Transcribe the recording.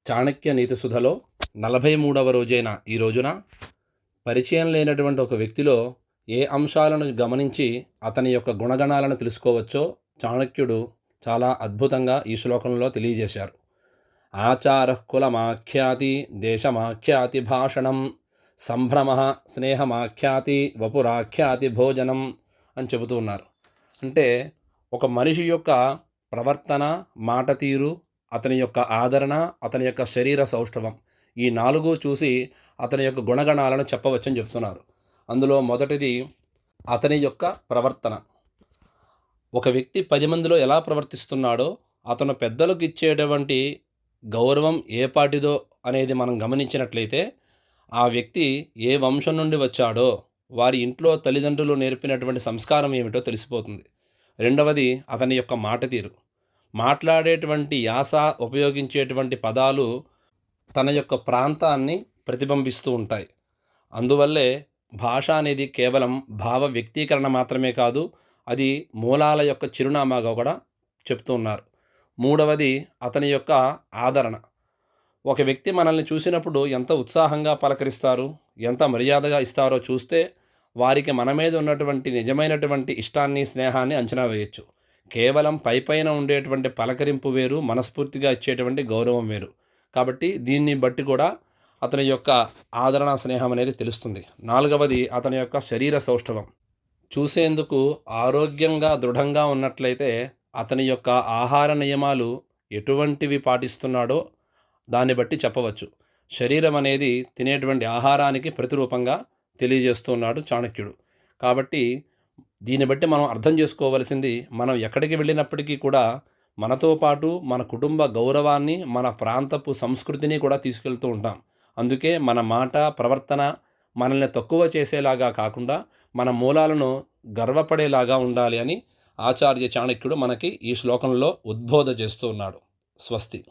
చాణక్య నీతి సుధలో 43వ రోజైన ఈ రోజున పరిచయం లేనటువంటి ఒక వ్యక్తిలో ఏ అంశాలను గమనించి అతని యొక్క గుణగణాలను తెలుసుకోవచ్చో చాణక్యుడు చాలా అద్భుతంగా ఈ శ్లోకంలో తెలియజేశారు. ఆచార కులమాఖ్యాతి దేశమాఖ్యాతి భాషణం సంభ్రమ స్నేహమాఖ్యాతి వపురాఖ్యాతి భోజనం అని చెబుతూ ఉన్నారు. అంటే ఒక మనిషి యొక్క ప్రవర్తన, మాట తీరు, అతని యొక్క ఆదరణ, అతని యొక్క శరీర సౌష్ఠవం, ఈ 4 చూసి అతని యొక్క గుణగణాలను చెప్పవచ్చని చెప్తున్నారు. అందులో మొదటిది అతని యొక్క ప్రవర్తన. ఒక వ్యక్తి 10 మందిలో ఎలా ప్రవర్తిస్తున్నాడో, అతను పెద్దలకు ఇచ్చేటువంటి గౌరవం ఏ పాటిదో అనేది మనం గమనించినట్లయితే ఆ వ్యక్తి ఏ వంశం నుండి వచ్చాడో, వారి ఇంట్లో తల్లిదండ్రులు నేర్పినటువంటి సంస్కారం ఏమిటో తెలిసిపోతుంది. రెండవది అతని యొక్క మాట తీరు. మాట్లాడేటువంటి యాస, ఉపయోగించేటువంటి పదాలు తన యొక్క ప్రాంతాన్ని ప్రతిబింబిస్తూ ఉంటాయి. అందువల్లే భాష అనేది కేవలం భావ వ్యక్తీకరణ మాత్రమే కాదు, అది మూలాల యొక్క చిరునామాగా కూడా చెప్తూ ఉన్నారు. మూడవది అతని యొక్క ఆదరణ. ఒక వ్యక్తి మనల్ని చూసినప్పుడు ఎంత ఉత్సాహంగా పలకరిస్తారు, ఎంత మర్యాదగా ఇస్తారో చూస్తే వారికి మన మీద ఉన్నటువంటి నిజమైనటువంటి ఇష్టాన్ని, స్నేహాన్ని అంచనా వేయచ్చు. కేవలం పైపైన ఉండేటువంటి పలకరింపు వేరు, మనస్ఫూర్తిగా ఇచ్చేటువంటి గౌరవం వేరు. కాబట్టి దీన్ని బట్టి కూడా అతని యొక్క ఆదరణ, స్నేహం అనేది తెలుస్తుంది. నాలుగవది అతని యొక్క శరీర సౌష్ఠవం. చూసేందుకు ఆరోగ్యంగా, దృఢంగా ఉన్నట్లయితే అతని యొక్క ఆహార నియమాలు ఎటువంటివి పాటిస్తున్నాడో దాన్ని బట్టి చెప్పవచ్చు. శరీరం అనేది తినేటువంటి ఆహారానికి ప్రతిరూపంగా తెలియజేస్తున్నాడు చాణక్యుడు. కాబట్టి దీన్ని బట్టి మనం అర్థం చేసుకోవలసింది, మనం ఎక్కడికి వెళ్ళినప్పటికీ కూడా మనతో పాటు మన కుటుంబ గౌరవాన్ని, మన ప్రాంతపు సంస్కృతిని కూడా తీసుకెళ్తూ ఉంటాం. అందుకే మన మాట, ప్రవర్తన మనల్ని తక్కువ చేసేలాగా కాకుండా మన మూలాలను గర్వపడేలాగా ఉండాలి అని ఆచార్య చాణక్యుడు మనకి ఈ శ్లోకంలో ఉద్బోధ చేస్తూ ఉన్నాడు. స్వస్తి.